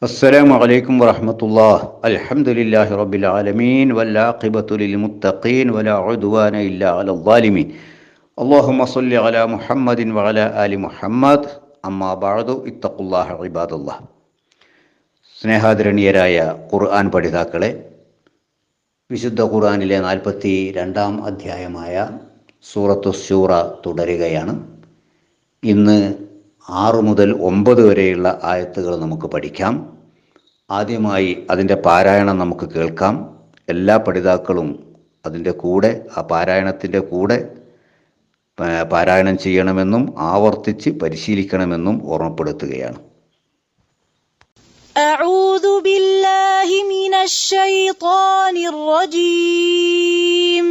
السلام عليكم ورحمة الله. الحمد لله رب العالمين والعاقبة للمتقين ولا عدوان إلا على الظالمين. اللهم صل على محمد وعلى آل محمد. أما بعد اتقوا الله عباد الله. സ്നേഹാദരണീയരായ ഖുർആൻ പഠിതാക്കളെ, വിശുദ്ധ ഖുർആനിലെ 42 അധ്യായമായ സൂറത്തു ശൂറ തുടരുകയാണ്. ഇന്ന് 6 മുതൽ 9 വരെയുള്ള ആയത്തുകൾ നമുക്ക് പഠിക്കാം. ആദ്യമായി അതിൻ്റെ പാരായണം നമുക്ക് കേൾക്കാം. എല്ലാ പഠിതാക്കളും അതിൻ്റെ കൂടെ, ആ പാരായണത്തിൻ്റെ കൂടെ പാരായണം ചെയ്യണമെന്നും ആവർത്തിച്ച് പരിശീലിക്കണമെന്നും ഓർമ്മപ്പെടുത്തുകയാണ്. أعوذ بالله من الشيطان الرجيم.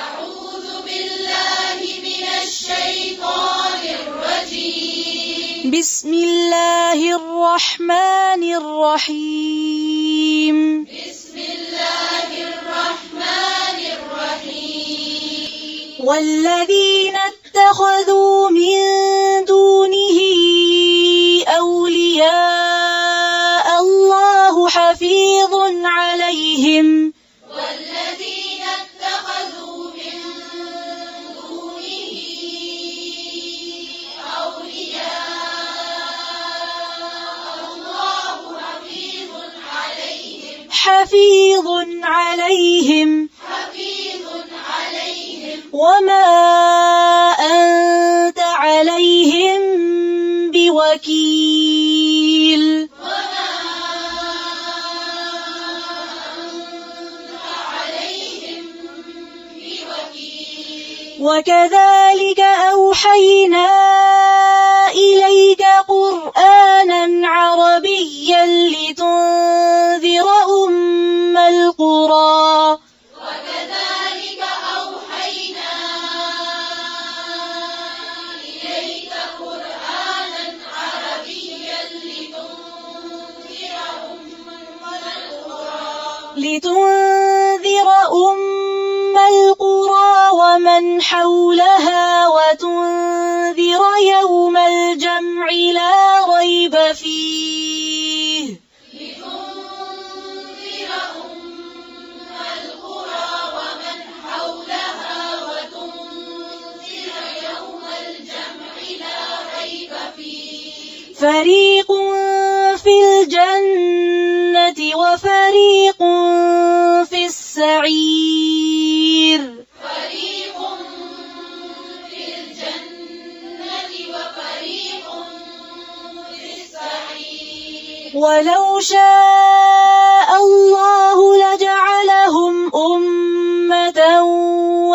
أعوذ بالله من الشيطان الرجيم. بسم الله الرحمن الرحيم. بسم الله الرحمن الرحيم. والذين اتخذوا من دونه أولياء الله حفيظ عليهم. والذين اتخذوا من دونه أولياء الله حفيظ عليهم. حفيظ عليهم. حفيظ عليهم. وما أنت عليهم بوكيل. وما أنت عليهم بوكيل. وكذلك أوحينا إليك قرآنا عربيا لتنذر أم القرى. وكذلك أوحينا إليك قرآنا عربيا لتنذر أم القرى ومن حولها وتنذر يوم الجمع لا ريب فيه. لتنذر أم القرى ومن حولها وتنذر يوم الجمع لا ريب فيه. فريق في الجنة وفريق في السعير. فريق في الجنة وفريق في السعير. ولو شاء الله لجعلهم أمة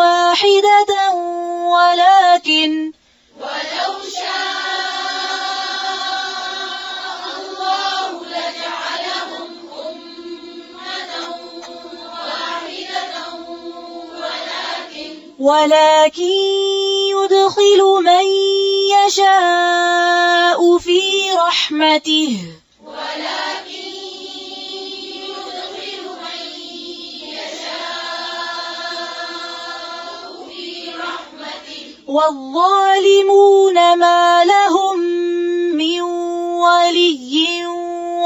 واحدة ولو شاء الله لجعلهم أمة واحدة ولكن يدخل من يشاء في رحمته. ولكن يدخل من يشاء في رحمته. والظالمون ما لهم من ولي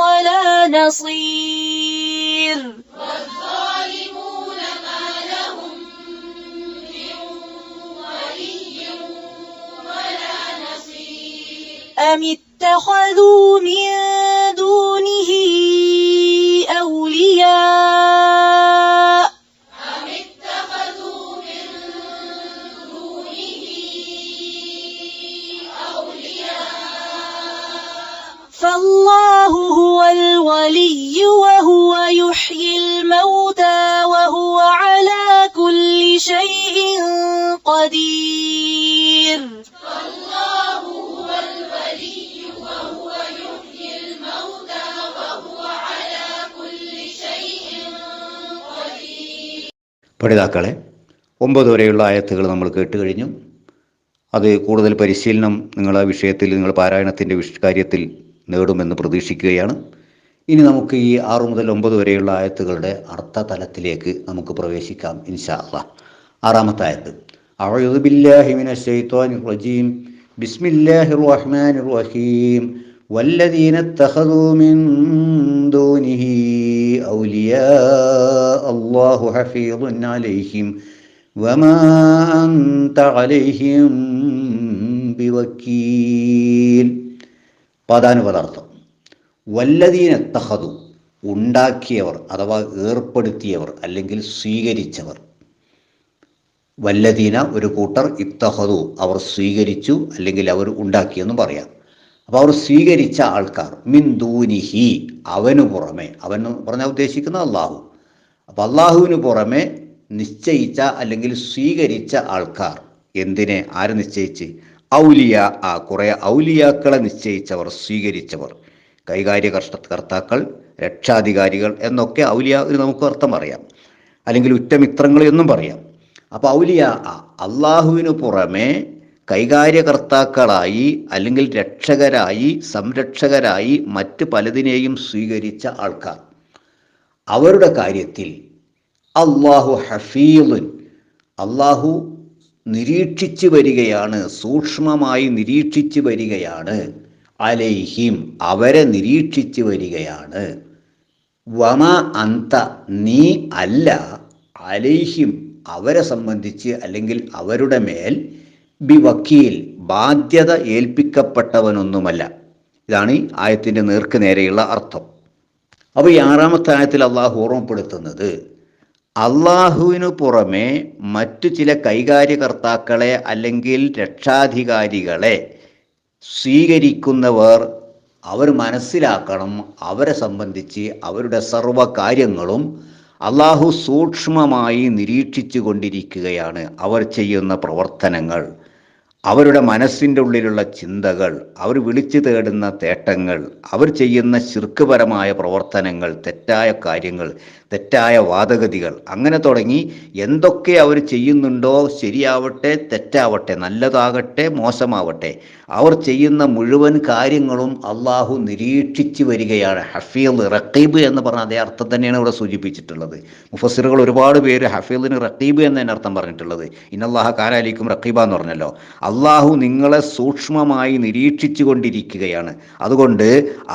ولا نصير. والظالمون ما لهم من ولي ولا نصير. أم اتخذوا من دونه أولياء. أم اتخذوا من دونه أولياء. فالله هو الولي وهو يحيي الموتى وهو على كل شيء قدير. فالله هو الولي وهو يحيي الموتى وهو على كل شيء قدير. പഠിതാക്കളെ, 9 വരെയുള്ള ആയത്തുകൾ നമ്മൾ കേട്ട് കഴിഞ്ഞു. അത് കൂടുതൽ പരിശീലനം നിങ്ങൾ ആ വിഷയത്തിൽ, നിങ്ങൾ പാരായണത്തിൻ്റെ കാര്യത്തിൽ നേടുമെന്ന് പ്രതീക്ഷിക്കുകയാണ്. ഇനി നമുക്ക് ഈ 6 മുതൽ 9 വരെയുള്ള ആയത്തുകളുടെ അർത്ഥതലത്തിലേക്ക് നമുക്ക് പ്രവേശിക്കാം ഇൻഷാ അല്ലാഹ്. 6-ാമത്തെ ആയത്ത്, അഊദു ബില്ലാഹി മിനശ് ശൈത്വാനിർ റജീം ബിസ്മില്ലാഹിർ റഹ്മാനിർ റഹീം വല്ലദീന ഇത്തഖദൂ മിൻ ദൂനിഹി ഔലിയാ അല്ലാഹു ഹഫീദുൻ അലൈഹിം വമാ അൻത അലൈഹിം ബിവക്കീൽ. പദാനുപദാർത്ഥം. വല്ലദീന ഇത്തഖദൂ, ഉണ്ടാക്കിയവർ അഥവാ ഏർപ്പെടുത്തിയവർ അല്ലെങ്കിൽ സ്വീകരിച്ചവർ. വല്ലദീന ഒരു കൂട്ടർ, ഇത്തഖദൂ അവർ സ്വീകരിച്ചു അല്ലെങ്കിൽ അവർ ഉണ്ടാക്കിയെന്നും പറയാം. അപ്പോൾ അവർ സ്വീകരിച്ച ആൾക്കാർ, മിൻ ദൂനിഹി അവനു പുറമെ, അവൻ പറഞ്ഞാൽ ഉദ്ദേശിക്കുന്ന അള്ളാഹു. അപ്പോൾ അള്ളാഹുവിന് പുറമെ നിശ്ചയിച്ച അല്ലെങ്കിൽ സ്വീകരിച്ച ആൾക്കാർ. എന്തിനെ? ആര് നിശ്ചയിച്ച്? ഔലിയ, കുറേ ഔലിയാക്കളെ നിശ്ചയിച്ചവർ, സ്വീകരിച്ചവർ. കർത്താക്കൾ, രക്ഷാധികാരികൾ എന്നൊക്കെ ഔലിയ നമുക്ക് അർത്ഥം പറയാം, അല്ലെങ്കിൽ ഉറ്റമിത്രങ്ങൾ എന്നും പറയാം. അപ്പോൾ ഔലിയ അള്ളാഹുവിന് പുറമെ കൈകാര്യകർത്താക്കളായി അല്ലെങ്കിൽ രക്ഷകരായി സംരക്ഷകരായി മറ്റ് പലതിനെയും സ്വീകരിച്ച ആൾക്കാർ. അവരുടെ കാര്യത്തിൽ അള്ളാഹു ഹഫീദുൻ, അള്ളാഹു നിരീക്ഷിച്ചു വരികയാണ്, സൂക്ഷ്മമായി നിരീക്ഷിച്ചു വരികയാണ്. അലൈഹിം അവരെ നിരീക്ഷിച്ചു വരികയാണ്. വമ അന്ത നീ അല്ല, അലൈഹിം അവരെ സംബന്ധിച്ച് അല്ലെങ്കിൽ അവരുടെ മേൽ ബിവക്കീൽ ബാധ്യത ഏൽപ്പിക്കപ്പെട്ടവനൊന്നുമല്ല. ഇതാണ് ഈ ആയത്തിൻ്റെ നേർക്ക് നേരെയുള്ള അർത്ഥം. അപ്പോൾ ഈ 6-ാമത്തെ ആയത്തിൽ അള്ളാഹു ഓർമ്മപ്പെടുത്തുന്നത്, അള്ളാഹുവിനു പുറമെ മറ്റു ചില കൈകാര്യകർത്താക്കളെ അല്ലെങ്കിൽ രക്ഷാധികാരികളെ സ്വീകരിക്കുന്നവർ അവർ മനസ്സിലാക്കണം, അവരെ സംബന്ധിച്ച് അവരുടെ സർവ്വകാര്യങ്ങളും അള്ളാഹു സൂക്ഷ്മമായി നിരീക്ഷിച്ചു കൊണ്ടിരിക്കുകയാണ്. അവർ ചെയ്യുന്ന പ്രവർത്തനങ്ങൾ, അവരുടെ മനസ്സിൻ്റെ ഉള്ളിലുള്ള ചിന്തകൾ, അവർ വിളിച്ചു തേടുന്ന തേട്ടങ്ങൾ, അവർ ചെയ്യുന്ന ശിർക്കുപരമായ പ്രവർത്തനങ്ങൾ, തെറ്റായ കാര്യങ്ങൾ, തെറ്റായ വാദഗതികൾ, അങ്ങനെ തുടങ്ങി എന്തൊക്കെ അവർ ചെയ്യുന്നുണ്ടോ, ശരിയാവട്ടെ തെറ്റാവട്ടെ, നല്ലതാകട്ടെ മോശമാവട്ടെ, അവർ ചെയ്യുന്ന മുഴുവൻ കാര്യങ്ങളും അള്ളാഹു നിരീക്ഷിച്ചു വരികയാണ്. ഹഫീദ്, റഖീബ് എന്ന് പറഞ്ഞ അതേ അർത്ഥം തന്നെയാണ് ഇവിടെ സൂചിപ്പിച്ചിട്ടുള്ളത്. മുഫസ്സിറുകൾ ഒരുപാട് പേര് ഹഫീദിന് റഖീബ് എന്ന് തന്നെ അർത്ഥം പറഞ്ഞിട്ടുള്ളത്. ഇന്നല്ലാഹ കാന അലൈക്കും റഖീബ എന്ന് പറഞ്ഞല്ലോ. അള്ളാഹു നിങ്ങളെ സൂക്ഷ്മമായി നിരീക്ഷിച്ചു കൊണ്ടിരിക്കുകയാണ്. അതുകൊണ്ട്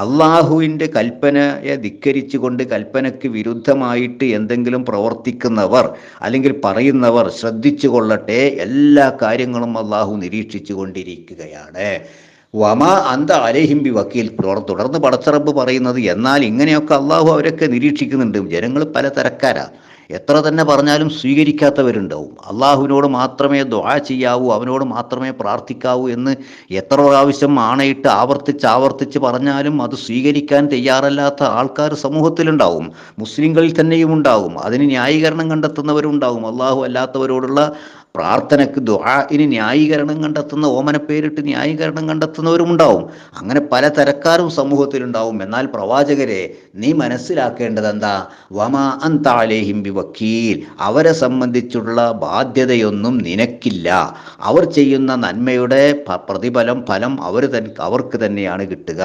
അള്ളാഹുവിൻ്റെ കൽപ്പനയെ ധിക്കരിച്ചുകൊണ്ട് കൽപ്പനയ്ക്ക് വിരുദ്ധമായിട്ട് എന്തെങ്കിലും പ്രവർത്തിക്കുന്നവർ അല്ലെങ്കിൽ പറയുന്നവർ ശ്രദ്ധിച്ചു കൊള്ളട്ടെ, എല്ലാ കാര്യങ്ങളും അള്ളാഹു നിരീക്ഷിച്ചു കൊണ്ടിരിക്കുകയാണ്. വമ അന്ത അലൈഹിം ബി വക്കീൽ. തുടർന്ന് പടച്ചറബ് പറയുന്നത്, എന്നാൽ ഇങ്ങനെയൊക്കെ അള്ളാഹു അവരൊക്കെ നിരീക്ഷിക്കുന്നുണ്ട്. ജനങ്ങൾ പല തരക്കാരാ, എത്ര തന്നെ പറഞ്ഞാലും സ്വീകരിക്കാത്തവരുണ്ടാവും. അള്ളാഹുവിനോട് മാത്രമേ ദുആ ചെയ്യാവൂ, അവനോട് മാത്രമേ പ്രാർത്ഥിക്കാവൂ എന്ന് എത്ര പ്രാവശ്യം ആണയിട്ട് ആവർത്തിച്ച് പറഞ്ഞാലും അത് സ്വീകരിക്കാൻ തയ്യാറല്ലാത്ത ആൾക്കാർ സമൂഹത്തിലുണ്ടാവും, മുസ്ലിങ്ങളിൽ തന്നെയും ഉണ്ടാവും. അതിന് ന്യായീകരണം കണ്ടെത്തുന്നവരുണ്ടാവും. അള്ളാഹു അല്ലാത്തവരോടുള്ള പ്രാർത്ഥനയ്ക്ക് ദുആഇന് ന്യായീകരണം കണ്ടെത്തുന്ന, ഓമനപ്പേരിട്ട് ന്യായീകരണം കണ്ടെത്തുന്നവരുമുണ്ടാവും. അങ്ങനെ പല തരക്കാരും സമൂഹത്തിലുണ്ടാവും. എന്നാൽ പ്രവാചകരെ, നീ മനസ്സിലാക്കേണ്ടത് എന്താ? വമാ അൻത അലൈഹിം ബിവക്കീൽ, അവരെ സംബന്ധിച്ചുള്ള ബാധ്യതയൊന്നും നിനക്കില്ല. അവർ ചെയ്യുന്ന നന്മയുടെ ഫലം അവർക്ക് തന്നെയാണ് കിട്ടുക.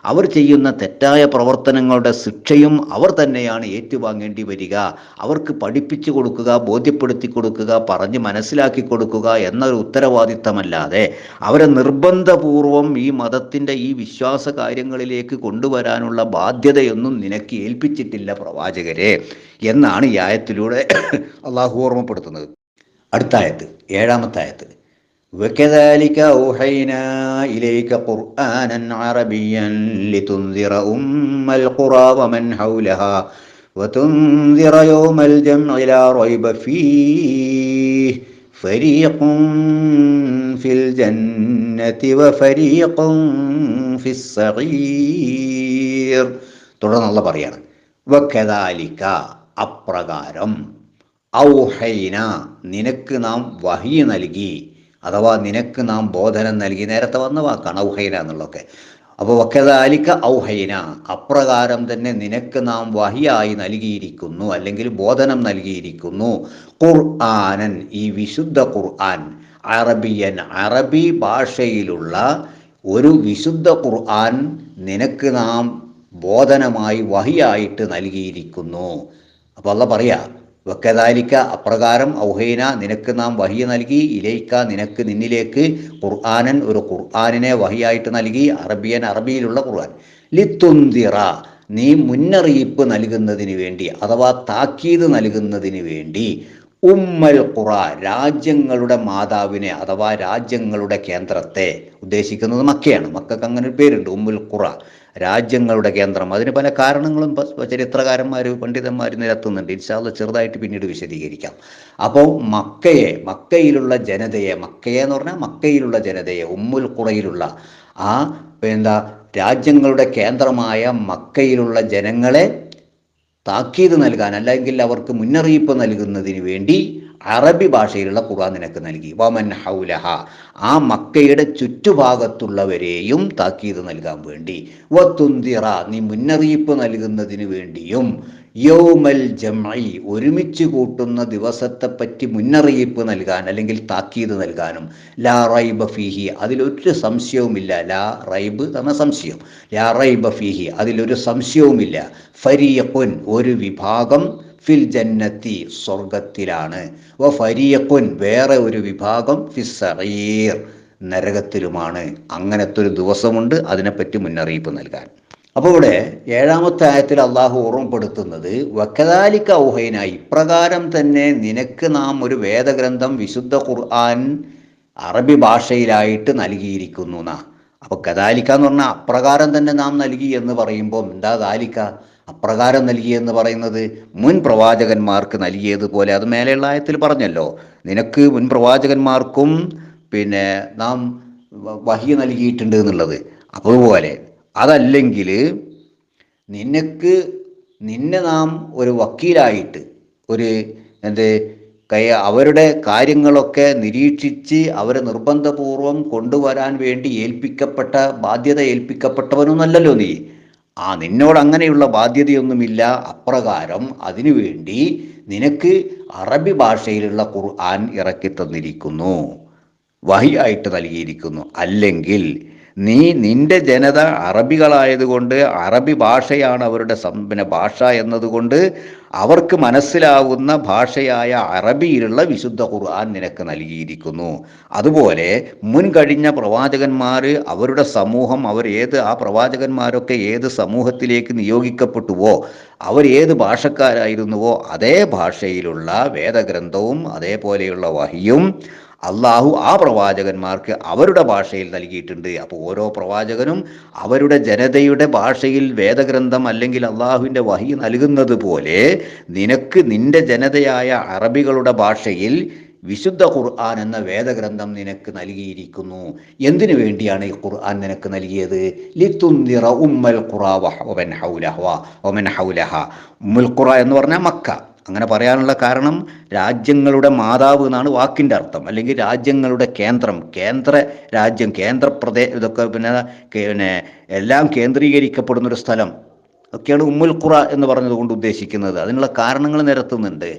അവർ ചെയ്യുന്ന തെറ്റായ പ്രവർത്തനങ്ങളുടെ ശിക്ഷയും അവർ തന്നെയാണ് ഏറ്റുവാങ്ങേണ്ടി വരിക. അവർക്ക് പഠിപ്പിച്ചു കൊടുക്കുക, ബോധ്യപ്പെടുത്തി കൊടുക്കുക, പറഞ്ഞ് മനസ്സിലാക്കി കൊടുക്കുക എന്നൊരു ഉത്തരവാദിത്തമല്ലാതെ അവരെ നിർബന്ധപൂർവം ഈ മതത്തിൻ്റെ ഈ വിശ്വാസ കാര്യങ്ങളിലേക്ക് കൊണ്ടുവരാനുള്ള ബാധ്യതയൊന്നും നിനക്ക് ഏൽപ്പിച്ചിട്ടില്ല പ്രവാചകരെ എന്നാണ് ഈ ആയത്തിലൂടെ അള്ളാഹു ഓർമ്മപ്പെടുത്തുന്നത്. അടുത്ത ആയത്ത്, 7-ാമത്തെ ആയത്ത്. وكذلك أوحينا إليك قرآنا عربيا لتنذر أم القرى ومن حولها وتنذر يوم الجمع لا ريب فيه فريق في الجنة وفريق في السعير. തുടർന്ന് അല്ലാഹു പറയാണ്, വകദാലിക അപ്രകാരം, ഔഹൈന നിനക്ക് നാം വഹി നൽകി, അഥവാ നിനക്ക് നാം ബോധനം നൽകി. നേരത്തെ വന്ന വാക്കാണ് ഔഹൈന എന്നുള്ളതൊക്കെ. അപ്പോൾ വകദാലിക ഔഹൈന, അപ്രകാരം തന്നെ നിനക്ക് നാം വഹിയായി നൽകിയിരിക്കുന്നു, അല്ലെങ്കിൽ ബോധനം നൽകിയിരിക്കുന്നു. ഖുർആനൻ, ഈ വിശുദ്ധ ഖുർആൻ, അറബിയൻ, അറബി ഭാഷയിലുള്ള ഒരു വിശുദ്ധ ഖുർആൻ നിനക്ക് നാം ബോധനമായി വഹിയായിട്ട് നൽകിയിരിക്കുന്നു. അപ്പോൾ അല്ലാഹു പറയാ, വക്കദാലിക അപ്രകാരം ഔഹൈന നിനക്ക് നാം വഹി നൽകി, ഇലൈക്ക നിനക്ക് നിന്നിലേക്ക് ഖുർആനൻ ഒരു ഖുർആനിനെ വഹിയായിട്ട് നൽകി, അറബിയൻ അറബിയിലുള്ള ഖുർആൻ, ലിത്തുന്തിറ നീ മുന്നറിയിപ്പ് നൽകുന്നതിന് വേണ്ടി അഥവാ താക്കീത് നൽകുന്നതിന് വേണ്ടി, ഉമ്മൽ ഖുറ രാജ്യങ്ങളുടെ മാതാവിനെ അഥവാ രാജ്യങ്ങളുടെ കേന്ദ്രത്തെ ഉദ്ദേശിക്കുന്നത് മക്കയാണ്. മക്കൾക്ക് അങ്ങനെ ഒരു പേരുണ്ട്, ഉമ്മുൽ ഖുറ, രാജ്യങ്ങളുടെ കേന്ദ്രം. അതിന് പല കാരണങ്ങളും ചരിത്രകാരന്മാർ പണ്ഡിതന്മാർ നിരത്തുന്നുണ്ട്. ഇൻഷാ അല്ലാഹ് ചെറുതായിട്ട് പിന്നീട് വിശദീകരിക്കാം. അപ്പോൾ മക്കയിലുള്ള ജനതയെ, മക്കയെ എന്ന് പറഞ്ഞാൽ മക്കയിലുള്ള ജനതയെ, ഉമ്മുൽ ഖുറയിലുള്ള ആ രാജ്യങ്ങളുടെ കേന്ദ്രമായ മക്കയിലുള്ള ജനങ്ങളെ താക്കീത് നൽകാൻ, അല്ലെങ്കിൽ അവർക്ക് മുന്നറിയിപ്പ് നൽകുന്നതിന് വേണ്ടി അറബി ഭാഷയിലുള്ള ഖുർആൻ നിനക്ക് നൽകി. വമൻ ഹൗലഹ ആ മക്കയുടെ ചുറ്റുഭാഗത്തുള്ളവരെയും താക്കീത് നൽകാൻ വേണ്ടി, വതുന്ദിറ നീ മുന്നറിയിപ്പ് നൽകുന്നതിന് വേണ്ടിയും, യൗമൽ ജംഇ ഒരുമിച്ച് കൂട്ടുന്ന ദിവസത്തെപ്പറ്റി മുന്നറിയിപ്പ് നൽകാൻ അല്ലെങ്കിൽ താക്കീത് നൽകാനും, ലാ റൈബ ഫീഹി അതിലൊരു സംശയവുമില്ല, ലാ റൈബ് എന്ന സംശയം, ലാ റൈബ ഫീഹി അതിലൊരു സംശയവുമില്ല, ഫരീഖുൻ ഒരു വിഭാഗം, ഫിൽ ജന്നത്തി സ്വർഗത്തിലാണ്, വ ഫരീഖുൻ വേറെ ഒരു വിഭാഗം, ഫിസ് സഈർ നരകത്തിലുമാണ്. അങ്ങനത്തെ ഒരു ദിവസമുണ്ട്, അതിനെപ്പറ്റി മുന്നറിയിപ്പ് നൽകാൻ. അപ്പോൾ ഇവിടെ 7-ാമത്തെ ആയത്തിൽ അള്ളാഹു ഓർമ്മപ്പെടുത്തുന്നത് വകദാലിക ഔഹൈന ഇപ്രകാരം തന്നെ നിനക്ക് നാം ഒരു വേദഗ്രന്ഥം വിശുദ്ധ ഖുർആൻ അറബി ഭാഷയിലായിട്ട് നൽകിയിരിക്കുന്നു എന്നാ. അപ്പോൾ കദാലിക്ക എന്ന് പറഞ്ഞാൽ അപ്രകാരം തന്നെ നാം നൽകി എന്ന് പറയുമ്പോൾ എന്താ ദാലിക്ക അപ്രകാരം നൽകി എന്ന് പറയുന്നത്? മുൻ പ്രവാചകന്മാർക്ക് നൽകിയതുപോലെ, അത് മേലെയുള്ള ആയത്തിൽ പറഞ്ഞല്ലോ, നിനക്ക് മുൻ പ്രവാചകന്മാർക്കും നാം വഹി നൽകിയിട്ടുണ്ട് എന്നുള്ളത്. അതുപോലെ അതല്ലെങ്കിൽ നിന്നെ നാം ഒരു വക്കീലായിട്ട് അവരുടെ കാര്യങ്ങളൊക്കെ നിരീക്ഷിച്ച് അവരെ നിർബന്ധപൂർവം കൊണ്ടുവരാൻ വേണ്ടി ബാധ്യത ഏൽപ്പിക്കപ്പെട്ടവനൊന്നല്ലല്ലോ നീ. നിന്നോട് അങ്ങനെയുള്ള ബാധ്യതയൊന്നുമില്ല. അപ്രകാരം അതിനുവേണ്ടി നിനക്ക് അറബി ഭാഷയിലുള്ള ഖുർആൻ ഇറക്കി തന്നിരിക്കുന്നു, വഹിയായിട്ട് നൽകിയിരിക്കുന്നു. അല്ലെങ്കിൽ നിന്റെ ജനത അറബികളായതുകൊണ്ട് അറബി ഭാഷയാണ് അവരുടെ ഭാഷ എന്നതുകൊണ്ട് അവർക്ക് മനസ്സിലാവുന്ന ഭാഷയായ അറബിയിലുള്ള വിശുദ്ധ ഖുർആൻ നിനക്ക് നൽകിയിരിക്കുന്നു. അതുപോലെ മുൻകഴിഞ്ഞ പ്രവാചകന്മാർ അവരുടെ സമൂഹം ആ പ്രവാചകന്മാരൊക്കെ ഏത് സമൂഹത്തിലേക്ക് നിയോഗിക്കപ്പെട്ടുവോ, അവരേത് ഭാഷക്കാരായിരുന്നുവോ അതേ ഭാഷയിലുള്ള വേദഗ്രന്ഥവും അതേപോലെയുള്ള വഹിയും അള്ളാഹു ആ പ്രവാചകന്മാർക്ക് അവരുടെ ഭാഷയിൽ നൽകിയിട്ടുണ്ട്. അപ്പോൾ ഓരോ പ്രവാചകനും അവരുടെ ജനതയുടെ ഭാഷയിൽ വേദഗ്രന്ഥം അല്ലെങ്കിൽ അള്ളാഹുവിൻ്റെ വഹി നൽകുന്നത് പോലെ നിനക്ക് നിന്റെ ജനതയായ അറബികളുടെ ഭാഷയിൽ വിശുദ്ധ ഖുർആൻ എന്ന വേദഗ്രന്ഥം നിനക്ക് നൽകിയിരിക്കുന്നു. എന്തിനു വേണ്ടിയാണ് ഈ ഖുർആൻ നിനക്ക് നൽകിയത്? ലിതുന്ദിറ ഉമ്മൽ ഖുറ വമൻ ഹൗലഹ. ഉമ്മുൽ ഖുറ എന്ന് പറഞ്ഞാൽ മക്ക. അങ്ങനെ പറയാനുള്ള കാരണം രാജ്യങ്ങളുടെ മാതാവ് എന്നാണ് വാക്കിൻ്റെ അർത്ഥം, അല്ലെങ്കിൽ രാജ്യങ്ങളുടെ കേന്ദ്രം, ഇതൊക്കെ എല്ലാം കേന്ദ്രീകരിക്കപ്പെടുന്നൊരു സ്ഥലം ഒക്കെയാണ് ഉമ്മുൽ ഖുറ എന്ന് പറഞ്ഞതുകൊണ്ട് ഉദ്ദേശിക്കുന്നത്. അതിനുള്ള കാരണങ്ങൾ നിരത്തുന്നുണ്ട്.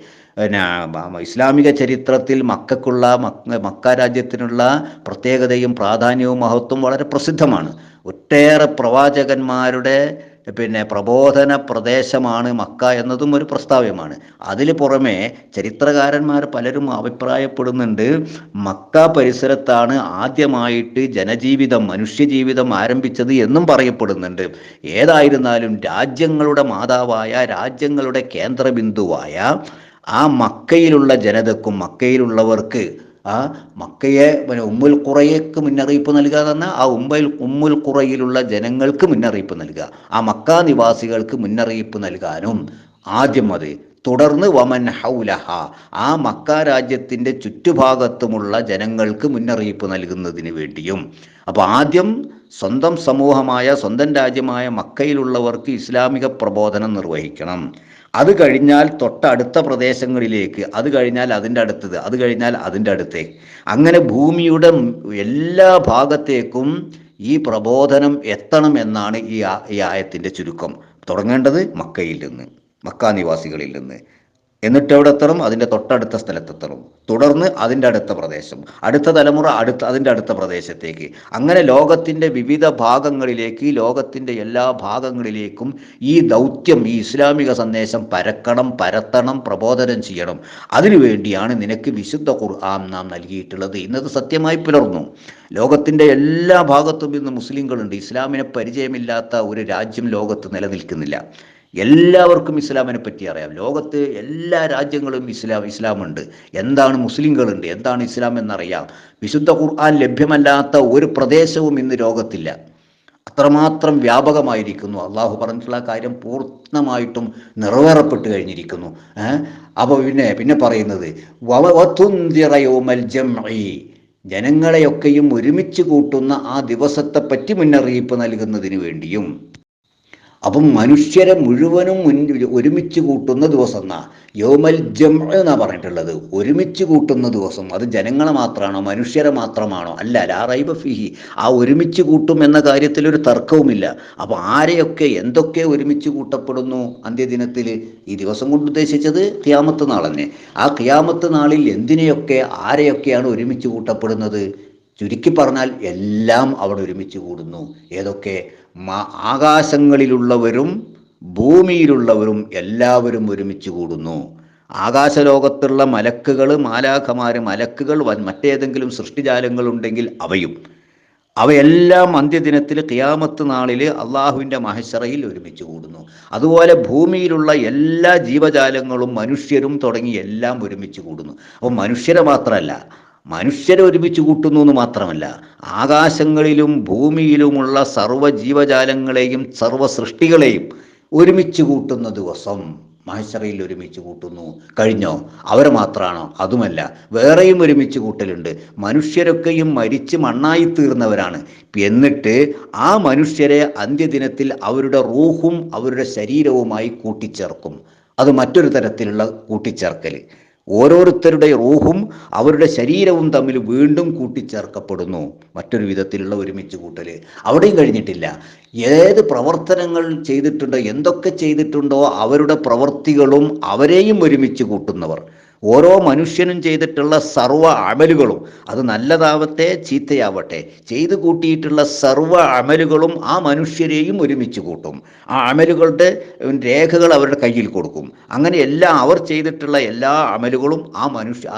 ഇസ്ലാമിക ചരിത്രത്തിൽ മക്ക രാജ്യത്തിനുള്ള പ്രത്യേകതയും പ്രാധാന്യവും മഹത്വം വളരെ പ്രസിദ്ധമാണ്. ഒട്ടേറെ പ്രവാചകന്മാരുടെ പ്രബോധന പ്രദേശമാണ് മക്ക എന്നതും ഒരു പ്രസ്താവ്യമാണ്. അതിൽ പുറമെ ചരിത്രകാരന്മാർ പലരും അഭിപ്രായപ്പെടുന്നുണ്ട്, മക്ക പരിസരത്താണ് ആദ്യമായിട്ട് മനുഷ്യജീവിതം ആരംഭിച്ചത് എന്നും പറയപ്പെടുന്നുണ്ട്. ഏതായിരുന്നാലും രാജ്യങ്ങളുടെ മാതാവായ, രാജ്യങ്ങളുടെ കേന്ദ്രബിന്ദുവായ ആ മക്കയിലുള്ള ജനതക്കും മക്കയിലുള്ളവർക്ക് മക്കയെ ഉമ്മുൽ ഖുറയ്ക്ക് മുന്നറിയിപ്പ് നൽകുക എന്നാൽ ആ ഉമ്മുൽ ഖുറയിലുള്ള ജനങ്ങൾക്ക് മുന്നറിയിപ്പ് നൽകുക, ആ മക്ക നിവാസികൾക്ക് മുന്നറിയിപ്പ് നൽകാനും ആദ്യം അത്, തുടർന്ന് വമൻ ഹൗലഹ ആ മക്ക രാജ്യത്തിൻ്റെ ചുറ്റുഭാഗത്തുമുള്ള ജനങ്ങൾക്ക് മുന്നറിയിപ്പ് നൽകുന്നതിന് വേണ്ടിയും. അപ്പോൾ ആദ്യം സ്വന്തം സമൂഹമായ, സ്വന്തം രാജ്യമായ മക്കയിലുള്ളവർക്ക് ഇസ്ലാമിക പ്രബോധനം നിർവഹിക്കണം. അത് കഴിഞ്ഞാൽ തൊട്ടടുത്ത പ്രദേശങ്ങളിലേക്ക്, അത് കഴിഞ്ഞാൽ അതിൻ്റെ അടുത്തത്, അത് കഴിഞ്ഞാൽ അതിൻ്റെ അടുത്തേക്ക്, അങ്ങനെ ഭൂമിയുടെ എല്ലാ ഭാഗത്തേക്കും ഈ പ്രബോധനം എത്തണം എന്നാണ് ഈ ആയത്തിൻ്റെ ചുരുക്കം. തുടങ്ങേണ്ടത് മക്കയിൽ നിന്ന്, മക്ക നിവാസികളിൽ നിന്ന്. എന്നിട്ട് എവിടെ എത്തണം? അതിൻ്റെ തൊട്ടടുത്ത സ്ഥലത്തെത്തണം. തുടർന്ന് അതിൻ്റെ അടുത്ത പ്രദേശം, അടുത്ത തലമുറ അതിൻ്റെ അടുത്ത പ്രദേശത്തേക്ക്, അങ്ങനെ ലോകത്തിൻ്റെ വിവിധ ഭാഗങ്ങളിലേക്ക്, ലോകത്തിൻ്റെ എല്ലാ ഭാഗങ്ങളിലേക്കും ഈ ദൗത്യം, ഈ ഇസ്ലാമിക സന്ദേശം പരത്തണം, പ്രബോധനം ചെയ്യണം. അതിനുവേണ്ടിയാണ് നിനക്ക് വിശുദ്ധ ഖുർആൻ നാം നൽകിയിട്ടുള്ളത്. ഇന്നത് സത്യമായി പുലർന്നു. ലോകത്തിൻ്റെ എല്ലാ ഭാഗത്തും ഇന്ന് മുസ്ലിങ്ങളുണ്ട്. ഇസ്ലാമിനെ പരിചയമില്ലാത്ത ഒരു രാജ്യം ലോകത്ത് നിലനിൽക്കുന്നില്ല. എല്ലാവർക്കും ഇസ്ലാമിനെ പറ്റി അറിയാം. ലോകത്ത് എല്ലാ രാജ്യങ്ങളും ഇസ്ലാമുണ്ട്. എന്താണ് മുസ്ലിങ്ങളുണ്ട്, എന്താണ് ഇസ്ലാം എന്നറിയാം. വിശുദ്ധ ഖുർആൻ ലഭ്യമല്ലാത്ത ഒരു പ്രദേശവും ഇന്ന് ലോകത്തില്ല. അത്രമാത്രം വ്യാപകമായിരിക്കുന്നു. അള്ളാഹു പറഞ്ഞിട്ടുള്ള കാര്യം പൂർണ്ണമായിട്ടും നിറവേറപ്പെട്ട് കഴിഞ്ഞിരിക്കുന്നു. അപ്പോൾ പിന്നെ പറയുന്നത് ജനങ്ങളെയൊക്കെയും ഒരുമിച്ച് കൂട്ടുന്ന ആ ദിവസത്തെപ്പറ്റി മുന്നറിയിപ്പ് നൽകുന്നതിന് വേണ്ടിയും. അപ്പം മനുഷ്യരെ മുഴുവനും ഒരുമിച്ച് കൂട്ടുന്ന ദിവസം എന്നാ യൗമൽ ജംഅ എന്നാ പറഞ്ഞിട്ടുള്ളത്. ഒരുമിച്ച് കൂട്ടുന്ന ദിവസം. അത് ജനങ്ങളെ മാത്രമാണോ, മനുഷ്യരെ മാത്രമാണോ? അല്ല, ലാ റൈബ ഫീഹി. ആ ഒരുമിച്ച് കൂട്ടും എന്ന കാര്യത്തിൽ ഒരു തർക്കവുമില്ല. അപ്പോൾ ആരെയൊക്കെ എന്തൊക്കെ ഒരുമിച്ച് കൂട്ടപ്പെടുന്നു അന്ത്യദിനത്തിൽ? ഈ ദിവസം കൊണ്ട് ഉദ്ദേശിച്ചത് ഖിയാമത്ത് നാൾ തന്നെ. ആ ഖിയാമത്ത് നാളിൽ എന്തിനെയൊക്കെ ആരെയൊക്കെയാണ് ഒരുമിച്ച് കൂട്ടപ്പെടുന്നത്? ചുരുക്കി പറഞ്ഞാൽ എല്ലാം അവിടെ ഒരുമിച്ച് കൂടുന്നു. ഏതൊക്കെ? ആകാശങ്ങളിലുള്ളവരും ഭൂമിയിലുള്ളവരും എല്ലാവരും ഒരുമിച്ച് കൂടുന്നു. ആകാശലോകത്തുള്ള മലക്കുകൾ, മലക്കുകൾ, മറ്റേതെങ്കിലും സൃഷ്ടിജാലങ്ങളുണ്ടെങ്കിൽ അവയെല്ലാം അന്ത്യദിനത്തിൽ ഖിയാമത്ത് നാളിൽ അള്ളാഹുവിൻ്റെ മഹ്ശറയിൽ ഒരുമിച്ച് കൂടുന്നു. അതുപോലെ ഭൂമിയിലുള്ള എല്ലാ ജീവജാലങ്ങളും മനുഷ്യരും തുടങ്ങി എല്ലാം ഒരുമിച്ച് കൂടുന്നു. അപ്പോൾ മനുഷ്യരെ മാത്രമല്ല, മനുഷ്യരെ ഒരുമിച്ച് കൂട്ടുന്നു എന്ന് മാത്രമല്ല, ആകാശങ്ങളിലും ഭൂമിയിലുമുള്ള സർവ്വ ജീവജാലങ്ങളെയും സർവ്വ സൃഷ്ടികളെയും ഒരുമിച്ച് കൂട്ടുന്ന ദിവസം മഹ്ശറയിൽ ഒരുമിച്ച് കൂട്ടുന്നു. കഴിഞ്ഞോ? അവരെ മാത്രമാണോ? അതുമല്ല, വേറെയും ഒരുമിച്ച് കൂട്ടലുണ്ട്. മനുഷ്യരൊക്കെയും മരിച്ച് മണ്ണായി തീർന്നവരാണ്. എന്നിട്ട് ആ മനുഷ്യരെ അന്ത്യദിനത്തിൽ അവരുടെ റൂഹും അവരുടെ ശരീരവുമായി കൂട്ടിച്ചേർക്കും. അത് മറ്റൊരു തരത്തിലുള്ള കൂട്ടിച്ചേർക്കൽ. ഓരോരുത്തരുടെ റൂഹും അവരുടെ ശരീരവും തമ്മിൽ വീണ്ടും കൂട്ടിച്ചേർക്കപ്പെടുന്നു. മറ്റൊരു വിധത്തിലുള്ള ഒരുമിച്ച് കൂട്ടൽ. അവിടെയും കഴിഞ്ഞിട്ടില്ല. ഏത് പ്രവർത്തനങ്ങൾ ചെയ്തിട്ടുണ്ടോ, എന്തൊക്കെ ചെയ്തിട്ടുണ്ടോ അവരുടെ പ്രവൃത്തികളും അവരെയും ഒരുമിച്ച് കൂട്ടുന്നവർ. ഓരോ മനുഷ്യനും ചെയ്തിട്ടുള്ള സർവ്വ അമലുകളും, അത് നല്ലതാവട്ടെ ചീത്തയാവട്ടെ, ചെയ്തു കൂട്ടിയിട്ടുള്ള സർവ്വ അമലുകളും ആ മനുഷ്യരെയും ഒരുമിച്ച് കൂട്ടും. ആ അമലുകളുടെ രേഖകൾ അവരുടെ കയ്യിൽ കൊടുക്കും. അങ്ങനെ അവർ ചെയ്തിട്ടുള്ള എല്ലാ അമലുകളും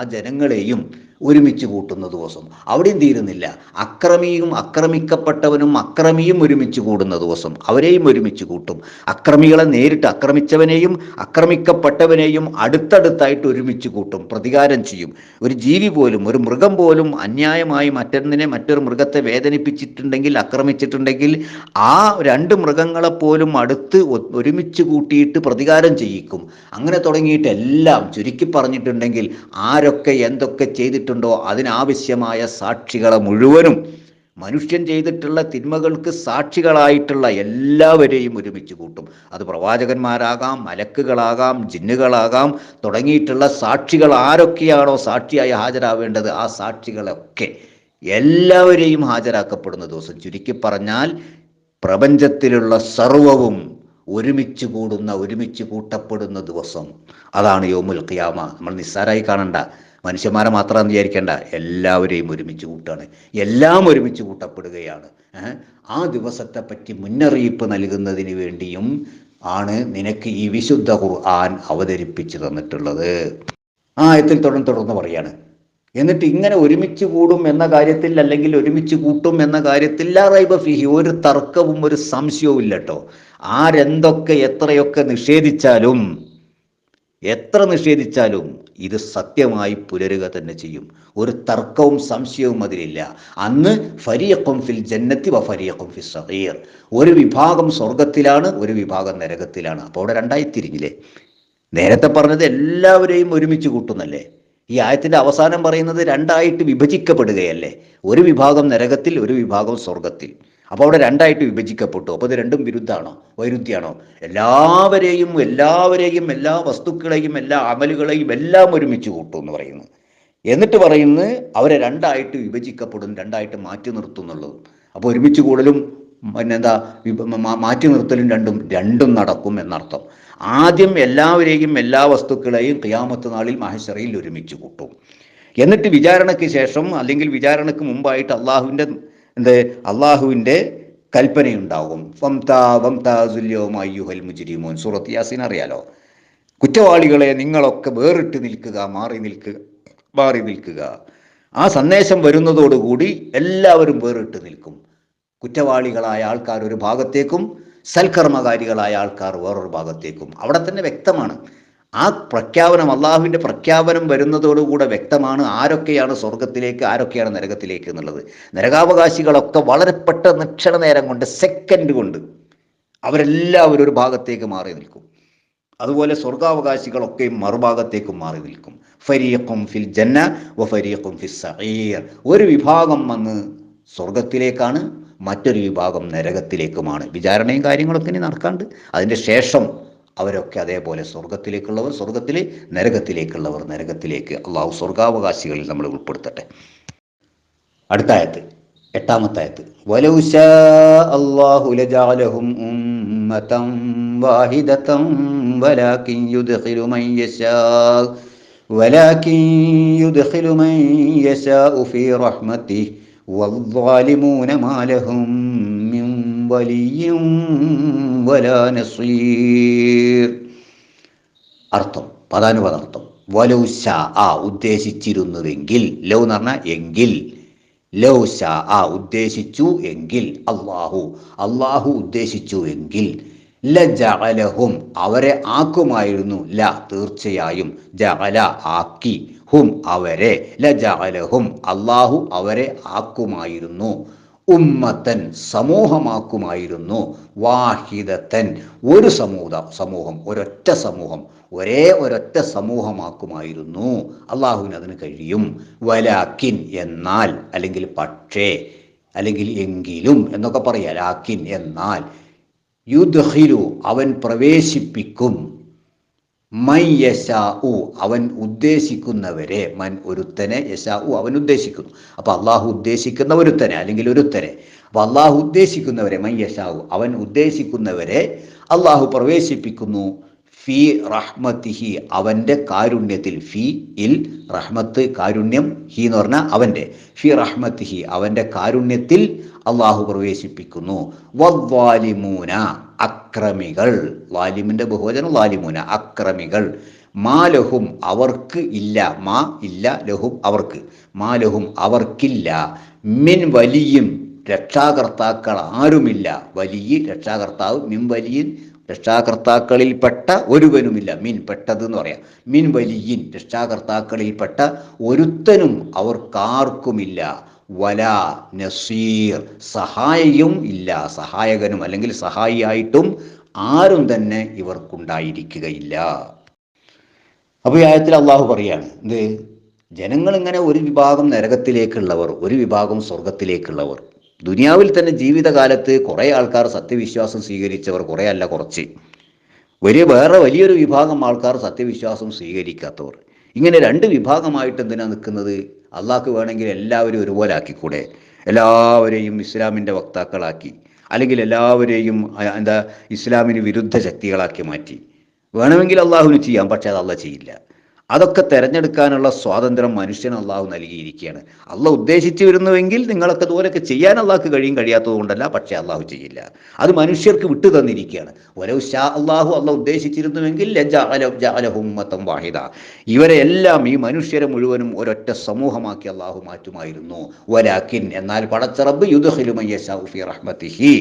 ആ ജനങ്ങളെയും ഒരുമിച്ച് കൂട്ടുന്ന ദിവസം. അവിടെയും തീരുന്നില്ല. ആക്രമിക്കപ്പെട്ടവനും അക്രമിയും ഒരുമിച്ച് കൂടുന്ന ദിവസം അവരെയും ഒരുമിച്ച് കൂട്ടും. അക്രമികളെ നേരിട്ട് ആക്രമിച്ചവനെയും ആക്രമിക്കപ്പെട്ടവനെയും അടുത്തടുത്തായിട്ട് ഒരുമിച്ച് കൂട്ടും, പ്രതികാരം ചെയ്യും. ഒരു ജീവി പോലും, ഒരു മൃഗം പോലും അന്യായമായി മറ്റൊരു മൃഗത്തെ വേദനിപ്പിച്ചിട്ടുണ്ടെങ്കിൽ, ആക്രമിച്ചിട്ടുണ്ടെങ്കിൽ ആ രണ്ട് മൃഗങ്ങളെപ്പോലും അടുത്ത് ഒരുമിച്ച് കൂട്ടിയിട്ട് പ്രതികാരം ചെയ്യിക്കും. അങ്ങനെ തുടങ്ങിയിട്ട് എല്ലാം ചുരുക്കി പറഞ്ഞിട്ടുണ്ടെങ്കിൽ ആരൊക്കെ എന്തൊക്കെ ചെയ്തിട്ടുണ്ടോ അതിനാവശ്യമായ സാക്ഷികളെ മുഴുവനും, മനുഷ്യൻ ചെയ്തിട്ടുള്ള തിന്മകൾക്ക് സാക്ഷികളായിട്ടുള്ള എല്ലാവരെയും ഒരുമിച്ച് കൂട്ടും. അത് പ്രവാചകന്മാരാകാം, മലക്കുകളാകാം, ജിന്നുകളാകാം, തുടങ്ങിയിട്ടുള്ള സാക്ഷികൾ ആരൊക്കെയാണോ സാക്ഷിയായി ഹാജരാവേണ്ടത് ആ സാക്ഷികളൊക്കെ എല്ലാവരെയും ഹാജരാക്കപ്പെടുന്ന ദിവസം. ചുരുക്കി പറഞ്ഞാൽ പ്രപഞ്ചത്തിലുള്ള സർവവും ഒരുമിച്ച് കൂട്ടപ്പെടുന്ന ദിവസം. അതാണ് യൗമുൽ ഖിയാമ. നമ്മൾ നിസ്സാരായി കാണണ്ട, മനുഷ്യന്മാരെ മാത്രം വിചാരിക്കേണ്ട, എല്ലാവരെയും ഒരുമിച്ച് കൂട്ടാണ്, എല്ലാം ഒരുമിച്ച് കൂട്ടപ്പെടുകയാണ്. ആ ദിവസത്തെ പറ്റി മുന്നറിയിപ്പ് നൽകുന്നതിന് വേണ്ടിയും ആണ് നിനക്ക് ഈ വിശുദ്ധ ഖുർആൻ അവതരിപ്പിച്ചു തന്നിട്ടുള്ളത്. ആ ആയത്തിൽ തുടർന്ന് പറയാണ്. എന്നിട്ട് ഇങ്ങനെ ഒരുമിച്ച് കൂടും എന്ന കാര്യത്തിൽ, അല്ലെങ്കിൽ ഒരുമിച്ച് കൂട്ടും എന്ന കാര്യത്തിൽ ലാ റൈബ ഫീഹി, ഒരു തർക്കവും ഒരു സംശയവും ഇല്ല കേട്ടോ. ആരെന്തൊക്കെ എത്രയൊക്കെ നിഷേധിച്ചാലും ഇത് സത്യമായി പുലരുക തന്നെ ചെയ്യും. ഒരു തർക്കവും സംശയവും അതിലില്ല. അന്ന് ഫരീഖും ഫിൽ ജന്നത്തി വ ഫരീഖും ഫിസ് സഗീർ, ഒരു വിഭാഗം സ്വർഗത്തിലാണ്, ഒരു വിഭാഗം നരകത്തിലാണ്. അപ്പോൾ അവിടെ രണ്ടായി തിരിഞ്ഞില്ലേ? നേരത്തെ പറഞ്ഞത് എല്ലാവരെയും ഒരുമിച്ച് കൂട്ടുന്നല്ലേ? ഈ ആയത്തിന്റെ അവസാനം പറയുന്നത് രണ്ടായിട്ട് വിഭജിക്കപ്പെടുകയല്ലേ? ഒരു വിഭാഗം നരകത്തിൽ, ഒരു വിഭാഗം സ്വർഗത്തിൽ. അപ്പോൾ അവിടെ രണ്ടായിട്ട് വിഭജിക്കപ്പെട്ടു. അപ്പോൾ ഇത് രണ്ടും വൈരുദ്ധ്യാണോ? എല്ലാവരെയും എല്ലാ വസ്തുക്കളെയും എല്ലാ അമലുകളെയും എല്ലാം ഒരുമിച്ച് കൂട്ടും എന്ന് പറയുന്നു. എന്നിട്ട് പറയുന്നത് അവരെ രണ്ടായിട്ട് വിഭജിക്കപ്പെടും, രണ്ടായിട്ട് മാറ്റി നിർത്തുന്നുള്ളത്. അപ്പോൾ ഒരുമിച്ച് കൂടലും മാറ്റി നിർത്തലും രണ്ടും നടക്കും എന്നർത്ഥം. ആദ്യം എല്ലാവരെയും എല്ലാ വസ്തുക്കളെയും ഖിയാമത്ത് നാളിൽ മഹ്ശറിൽ ഒരുമിച്ച് കൂട്ടും. എന്നിട്ട് വിചാരണയ്ക്ക് ശേഷം അല്ലെങ്കിൽ വിചാരണയ്ക്ക് മുമ്പായിട്ട് അള്ളാഹുവിൻ്റെ കൽപ്പനയുണ്ടാകും. മുജ്രിമൂൻ, സൂറത്ത് യാസീൻ അറിയാലോ. കുറ്റവാളികളെ നിങ്ങളൊക്കെ വേറിട്ട് നിൽക്കുക, മാറി നിൽക്കുക. ആ സന്ദേശം വരുന്നതോടുകൂടി എല്ലാവരും വേറിട്ട് നിൽക്കും. കുറ്റവാളികളായ ആൾക്കാർ ഒരു ഭാഗത്തേക്കും സൽക്കർമ്മകാരികളായ ആൾക്കാർ വേറൊരു ഭാഗത്തേക്കും. അവിടെ തന്നെ വ്യക്തമാണ് ആ പ്രഖ്യാപനം, അള്ളാഹുവിൻ്റെ പ്രഖ്യാപനം വരുന്നതോടുകൂടെ വ്യക്തമാണ് ആരൊക്കെയാണ് സ്വർഗത്തിലേക്ക്, ആരൊക്കെയാണ് നരകത്തിലേക്ക് എന്നുള്ളത്. നരകാവകാശികളൊക്കെ വളരെ പെട്ടെന്ന് ക്ഷണനേരം കൊണ്ട്, സെക്കൻഡ് കൊണ്ട് അവരെല്ലാവരും ഒരു ഭാഗത്തേക്ക് മാറി നിൽക്കും. അതുപോലെ സ്വർഗാവകാശികളൊക്കെയും മറുഭാഗത്തേക്കും മാറി നിൽക്കും. ഫരീഖും ഫിൽ ജന്ന വ ഫരീഖും ഫിസ് സഈർ. ഒരു വിഭാഗം വന്ന് സ്വർഗത്തിലേക്കാണ്, മറ്റൊരു വിഭാഗം നരകത്തിലേക്കുമാണ്. വിചാരണയും കാര്യങ്ങളൊക്കെ ഇനി നടക്കാണ്ട്. അതിൻ്റെ ശേഷം അവരൊക്കെ അതേപോലെ സ്വർഗത്തിലേക്കുള്ളവർ സ്വർഗത്തിൽ, നരകത്തിലേക്കുള്ളവർ നരകത്തിലേക്ക്. അള്ളാഹു സ്വർഗാവകാശികളിൽ നമ്മൾ ഉൾപ്പെടുത്തട്ടെ. അടുത്ത ആയത്ത്, 8-ാമത്തെ ആയത്ത്. വലൗ ശാ അല്ലാഹു ലജഅലഹും ഉമ്മതൻ വാഹിദതൻ വലാകിൻ യുദ്ഖിലു മൻ യശാഉ ഫീ റഹ്മതിഹി വദ്ദാലിമൂന മാ ലഹും മിൻ വലിയ്യിൻ വലാ നസീർ. അർത്ഥം, പദാനുപദാർത്ഥം. വലൗ ശാ, ഉദ്ദേശിച്ചിരുന്നുവെങ്കിൽ, ലൗ എന്ന് പറഞ്ഞാൽ എങ്കിൽ, ലൗ ശാ ഉദ്ദേശിച്ചു എങ്കിൽ, അള്ളാഹു ഉദ്ദേശിച്ചു എങ്കിൽ, ലജഅലഹും അവരെ ആക്കുമായിരുന്നു, തീർച്ചയായും, ജഅല ആക്കി, ഹും അവരെ, ലജഅലഹും അള്ളാഹു അവരെ ആക്കുമായിരുന്നു, ഉമ്മത്തൻ സമൂഹമാക്കുമായിരുന്നു, വാഹിദത്തൻ ഒരു സമൂഹം, ഒരൊറ്റ സമൂഹം, ഒരൊറ്റ സമൂഹമാക്കുമായിരുന്നു. അള്ളാഹുവിന് അതിന് കഴിയും. വലാക്കിൻ എന്നാൽ, അല്ലെങ്കിൽ പക്ഷേ, അല്ലെങ്കിൽ എങ്കിലും എന്നൊക്കെ പറയാം. ലാക്കിൻ എന്നാൽ, യുദ്ഖിലു അവൻ പ്രവേശിപ്പിക്കും, മൻ യശാഉ അവൻ ഉദ്ദേശിക്കുന്നവരെ, മൻ ഒരുത്തനെ, യശാഉ അവൻ ഉദ്ദേശിക്കുന്നു. അപ്പോൾ അള്ളാഹു ഉദ്ദേശിക്കുന്ന ഒരുത്തനെ അല്ലെങ്കിൽ ഒരുത്തനെ, അപ്പോൾ അള്ളാഹു ഉദ്ദേശിക്കുന്നവരെ, മൻ യശാഉ അവൻ ഉദ്ദേശിക്കുന്നവരെ അള്ളാഹു പ്രവേശിപ്പിക്കുന്നു, ഫി റഹ്മത്തിഹി അവൻ്റെ കാരുണ്യത്തിൽ. ഫി ഇൽ റഹ്മത്ത് കാരുണ്യം, ഹി എന്ന് പറഞ്ഞാൽ അവൻ്റെ, ഫി റഹ്മത്തിഹി അവൻ്റെ കാരുണ്യത്തിൽ അള്ളാഹു പ്രവേശിപ്പിക്കുന്നു. വദ്ദാലിമൂന അക്രമികൾ, ലാലിമിൻ്റെ ബഹുവചനം ലാലിമൂന അക്രമികൾ, മാലഹും അവർക്ക് ഇല്ല, മാ ഇല്ല, ലഹും അവർക്ക്, മാലഹും അവർക്കില്ല, മിൻ വലിയും രക്ഷാകർത്താക്കൾ ആരുമില്ല, വലിയ രക്ഷാകർത്താവ്, മിൻ വലിയൻ രക്ഷാകർത്താക്കളിൽപ്പെട്ട ഒരുവനുമില്ല, മിൻ പെട്ടത് എന്ന് പറയാം, മിൻ വലിയിൻ രക്ഷാകർത്താക്കളിൽപ്പെട്ട ഒരുത്തനും അവർക്കാർക്കുമില്ല, വലാ നസീർ സഹായിയും ഇല്ല, സഹായകനും അല്ലെങ്കിൽ സഹായിയായിട്ടും ആരും തന്നെ ഇവർക്കുണ്ടായിരിക്കുകയില്ല. അപ്പോൾ ഈ ആയത്തിൽ അള്ളാഹു പറയാണ്, ജനങ്ങൾ ഇങ്ങനെ ഒരു വിഭാഗം നരകത്തിലേക്കുള്ളവർ, ഒരു വിഭാഗം സ്വർഗത്തിലേക്കുള്ളവർ. ദുനിയാവിൽ തന്നെ ജീവിതകാലത്ത് കുറേ ആൾക്കാർ സത്യവിശ്വാസം സ്വീകരിച്ചവർ, കുറേ അല്ല കുറച്ച്, വേറെ വലിയൊരു വിഭാഗം ആൾക്കാർ സത്യവിശ്വാസം സ്വീകരിക്കാത്തവർ. ഇങ്ങനെ രണ്ട് വിഭാഗമായിട്ട് എന്തിനാ നിൽക്കുന്നത്? അള്ളാഹ്ക്ക് വേണമെങ്കിൽ എല്ലാവരും ഒരുപോലെ ആക്കിക്കൂടെ? എല്ലാവരെയും ഇസ്ലാമിൻ്റെ വക്താക്കളാക്കി, അല്ലെങ്കിൽ എല്ലാവരെയും ഇസ്ലാമിന് വിരുദ്ധ ശക്തികളാക്കി മാറ്റി വേണമെങ്കിൽ അള്ളാഹുവിന് ചെയ്യാം. പക്ഷേ അത് അള്ളാഹ് ചെയ്യില്ല. അതൊക്കെ തിരഞ്ഞെടുക്കാനുള്ള സ്വാതന്ത്ര്യം മനുഷ്യന് അള്ളാഹു നൽകിയിരിക്കുകയാണ്. അള്ളാഹ് ഉദ്ദേശിച്ചു വരുന്നുവെങ്കിൽ നിങ്ങളൊക്കെ ദൂരമൊക്കെ ചെയ്യാൻ അള്ളാഹ്ക്ക് കഴിയാത്തത് കൊണ്ടല്ല, പക്ഷേ അള്ളാഹു ചെയ്യില്ല. അത് മനുഷ്യർക്ക് വിട്ടു തന്നിരിക്കുകയാണ്. വലൗ ഷാ അള്ളാഹു ഉദ്ദേശിച്ചിരുന്നുവെങ്കിൽ ലജഅലഹും ഉമ്മത്തൻ വാഹിദ ഇവരെ എല്ലാം, ഈ മനുഷ്യരെ മുഴുവനും ഒരൊറ്റ സമൂഹമാക്കി അള്ളാഹു മാറ്റുമായിരുന്നു. വലാക്കിൻ എന്നാൽ പടച്ച റബ്ബ് യുദ്ഖിലു മൻ യശാഉ ഫീ റഹ്മതിഹി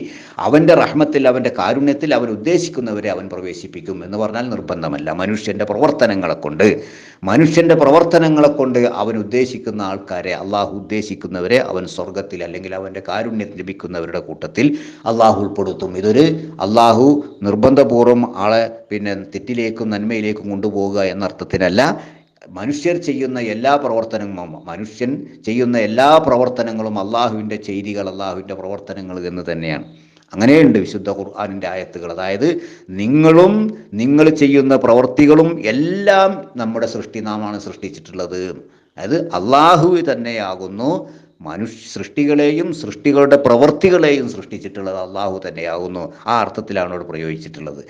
അവൻ്റെ റഹ്മത്തിൽ, അവൻ്റെ കാരുണ്യത്തിൽ അവൻ ഉദ്ദേശിക്കുന്നവരെ അവൻ പ്രവേശിപ്പിക്കും എന്ന് പറഞ്ഞാൽ നിർബന്ധമല്ല. മനുഷ്യൻ്റെ പ്രവർത്തനങ്ങളെ കൊണ്ട് അവൻ ഉദ്ദേശിക്കുന്ന ആൾക്കാരെ, അള്ളാഹു ഉദ്ദേശിക്കുന്നവരെ അവൻ സ്വർഗത്തിൽ അല്ലെങ്കിൽ അവൻ്റെ കാരുണ്യം ലഭിക്കുന്നവരുടെ കൂട്ടത്തിൽ അള്ളാഹു ഉൾപ്പെടുത്തും. ഇതൊരു അള്ളാഹു നിർബന്ധപൂർവ്വം ആളെ തെറ്റിലേക്കും നന്മയിലേക്കും കൊണ്ടുപോവുക എന്നർത്ഥത്തിനല്ല. മനുഷ്യൻ ചെയ്യുന്ന എല്ലാ പ്രവർത്തനങ്ങളും അള്ളാഹുവിൻ്റെ ചെയ്തികൾ, അള്ളാഹുവിൻ്റെ പ്രവർത്തനങ്ങൾ എന്ന് തന്നെയാണ്. അങ്ങനെയുണ്ട് വിശുദ്ധ ഖുർആനിൻ്റെ ആയത്തുകൾ. അതായത് നിങ്ങൾ ചെയ്യുന്ന പ്രവർത്തികളും എല്ലാം നമ്മുടെ നാമാണ് സൃഷ്ടിച്ചിട്ടുള്ളത്. അത് അള്ളാഹു തന്നെയാകുന്നു സൃഷ്ടികളെയും സൃഷ്ടികളുടെ പ്രവൃത്തികളെയും സൃഷ്ടിച്ചിട്ടുള്ളത് അള്ളാഹു തന്നെയാകുന്നു. ആ അർത്ഥത്തിലാണ് അവിടെ പ്രയോഗിച്ചിട്ടുള്ളത്.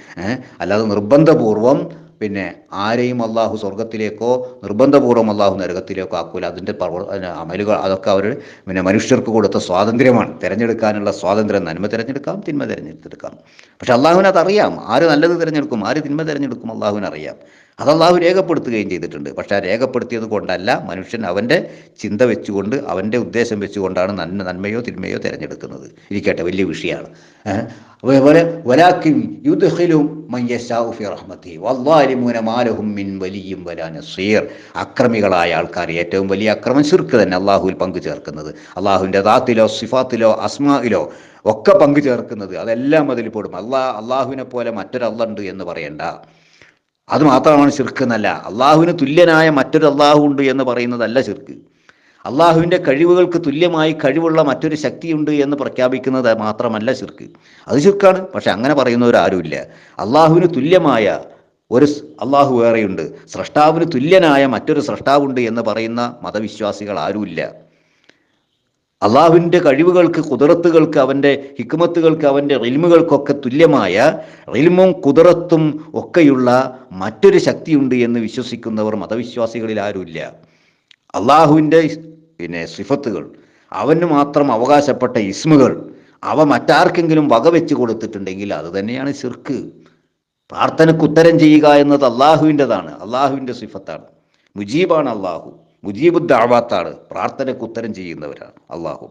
അല്ലാതെ നിർബന്ധപൂർവം പിന്നെ ആരെയും അള്ളാഹു സ്വർഗത്തിലേക്കോ നിർബന്ധപൂർവ്വം അള്ളാഹു നരകത്തിലേക്കോ ആക്കൂല. അതിൻ്റെ അമലുകൾ അതൊക്കെ അവർ പിന്നെ മനുഷ്യർക്ക് കൊടുത്ത സ്വാതന്ത്ര്യമാണ്. തിരഞ്ഞെടുക്കാനുള്ള സ്വാതന്ത്ര്യം. നന്മ തിരഞ്ഞെടുക്കാം, തിന്മ തിരഞ്ഞെടുക്കാം. പക്ഷെ അള്ളാഹുവിന് അതറിയാം. ആര് നല്ലത് തിരഞ്ഞെടുക്കും, ആര് തിന്മ തിരഞ്ഞെടുക്കും അള്ളാഹുവിനറിയാം. അത് അള്ളാഹു രേഖപ്പെടുത്തുകയും ചെയ്തിട്ടുണ്ട്. പക്ഷേ ആ രേഖപ്പെടുത്തിയത് കൊണ്ടല്ല, മനുഷ്യൻ അവൻ്റെ ചിന്ത വെച്ചുകൊണ്ട് അവൻ്റെ ഉദ്ദേശം വെച്ചുകൊണ്ടാണ് നന്മയോ തിന്മയോ തിരഞ്ഞെടുക്കുന്നത്. ഇരിക്കട്ടെ, വലിയ വിഷയമാണ്. അതേപോലെ വലാകിൻ യുദ്ഖിലു മൻ യശാഉ ഫി റഹ്മതിഹി വദ്ദാലിമൂന മാ ലഹും മിൻ വലിയ്യിൻ വലാ നസീർ. അക്രമികളായ ആൾക്കാർ, ഏറ്റവും വലിയ അക്രമം ശിർക്ക് തന്നെ, അള്ളാഹുവിൽ പങ്കു ചേർക്കുന്നത്. അള്ളാഹുവിൻ്റെ ദാത്തിലോ സിഫാത്തിലോ അസ്മായിലോ ഒക്കെ പങ്കു ചേർക്കുന്നത്, അതെല്ലാം അതിൽ പെടും. അള്ളാഹുവിനെ പോലെ മറ്റൊരു അള്ളാഹ് ഉണ്ട് എന്ന് പറയണ്ട. അത് മാത്രമാണ് ശിർക്ക് എന്നല്ല. അള്ളാഹുവിന് തുല്യനായ മറ്റൊരു അള്ളാഹു ഉണ്ട് എന്ന് പറയുന്നതല്ല ശിർക്ക്. അള്ളാഹുവിൻ്റെ കഴിവുകൾക്ക് തുല്യമായി കഴിവുള്ള മറ്റൊരു ശക്തിയുണ്ട് എന്ന് പ്രഖ്യാപിക്കുന്നത് മാത്രമല്ല ശിർക്ക്. അത് ശിർക്കാണ്. പക്ഷെ അങ്ങനെ പറയുന്നവരാരുമില്ല. അള്ളാഹുവിന് തുല്യമായ ഒരു അള്ളാഹു വേറെയുണ്ട്, സ്രഷ്ടാവിന് തുല്യനായ മറ്റൊരു സ്രഷ്ടാവുണ്ട് എന്ന് പറയുന്ന മതവിശ്വാസികൾ ആരുമില്ല. അള്ളാഹുവിൻ്റെ കഴിവുകൾക്ക്, കുദറത്തുകൾക്ക്, അവൻ്റെ ഹിക്മത്തുകൾക്ക്, അവൻ്റെ ഇൽമുകൾക്കൊക്കെ തുല്യമായ ഇൽമും കുദറത്തും ഒക്കെയുള്ള മറ്റൊരു ശക്തിയുണ്ട് എന്ന് വിശ്വസിക്കുന്നവർ മതവിശ്വാസികളിൽ ആരുമില്ല. അള്ളാഹുവിൻ്റെ പിന്നെ സിഫത്തുകൾ, അവന് മാത്രം അവകാശപ്പെട്ട ഇസ്മുകൾ, അവ മറ്റാർക്കെങ്കിലും വകവെച്ച് കൊടുത്തിട്ടുണ്ടെങ്കിൽ അത് തന്നെയാണ് ശിർക്ക്. പ്രാർത്ഥനയ്ക്ക് ഉത്തരം ചെയ്യുക എന്നത് അള്ളാഹുവിൻ്റെതാണ്, അള്ളാഹുവിൻ്റെ സിഫത്താണ്. മുജീബാണ് അള്ളാഹു, മുജീബുദ്ദഅവാത്താണ്. പ്രാർത്ഥനയ്ക്ക് ഉത്തരം ചെയ്യുന്നവരാണ് അള്ളാഹു.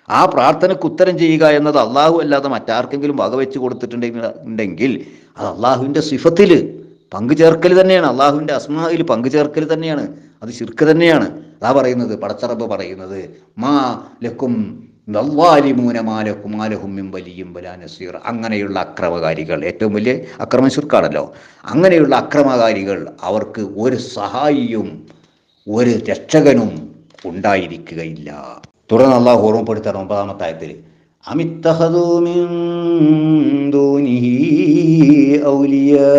ആ പ്രാർത്ഥനയ്ക്ക് ഉത്തരം ചെയ്യുക എന്നത് അള്ളാഹു അല്ലാതെ മറ്റാർക്കെങ്കിലും വകവെച്ച് കൊടുത്തിട്ടുണ്ടെങ്കിൽ അത് അള്ളാഹുവിൻ്റെ സിഫത്തിൽ പങ്കുചേർക്കൽ തന്നെയാണ്, അള്ളാഹുവിൻ്റെ അസ്മായിൽ പങ്കുചേർക്കൽ തന്നെയാണ്. അത് ശിർക്ക് തന്നെയാണ്. അതാ പറയുന്നത്, പടച്ചറബ് പറയുന്നത്, മാ ലക്കും വദ്ദാലിമൂന മാ ലഹും മിൻ വലിയ്യിൻ വലാ നസീർ. അങ്ങനെയുള്ള അക്രമകാരികൾ, ഏറ്റവും വലിയ അക്രമം ശിർക്കാണല്ലോ, അങ്ങനെയുള്ള അക്രമകാരികൾ അവർക്ക് ഒരു സഹായിയും ഒരു രക്ഷകനും ഉണ്ടായിരിക്കുകയില്ല. തുടർന്ന് അള്ളാഹു ഓർമ്മപ്പെടുത്തണം 9-ാമത്തെ ആയത്തിൽ, അമിത്തഖദൂ മിൻ ദൂനിഹി ഔലിയാ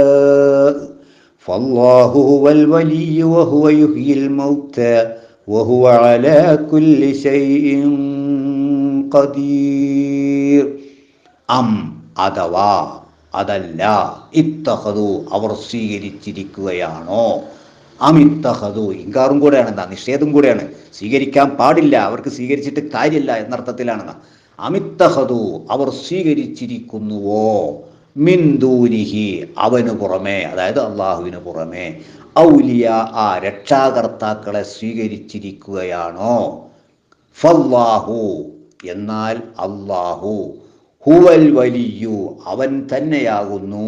ഫല്ലാഹു ഹുവൽ വലിയ്യു വഹുവ യുഹ്യിൽ മൗതാ വഹുവ അലാ കുല്ലി ശൈഇൻ ഖദീർ. അഥവാ അതല്ല, ഇത്തഖദൂ അവർ സ്വീകരിച്ചിരിക്കുകയാണോ. അമിത്തഖദൂ ഇൻകാറും കൂടെയാണ്, എന്താ നിഷേധം കൂടെയാണ്. സ്വീകരിക്കാൻ പാടില്ല, അവർക്ക് സ്വീകരിച്ചിട്ട് കാര്യമില്ല എന്നർത്ഥത്തിലാണ്. അമിത്തഖദൂ അവർ സ്വീകരിച്ചിരിക്കുന്നുവോ, മിൻ ദൂനിഹി അവന് പുറമെ, അതായത് അള്ളാഹുവിന് പുറമെ, ഔലിയ ആ രക്ഷാകർത്താക്കളെ സ്വീകരിച്ചിരിക്കുകയാണോ. ഫല്ലാഹു എന്നാൽ അള്ളാഹു, ഹുവൽ വലിയ്യു അവൻ തന്നെയാകുന്നു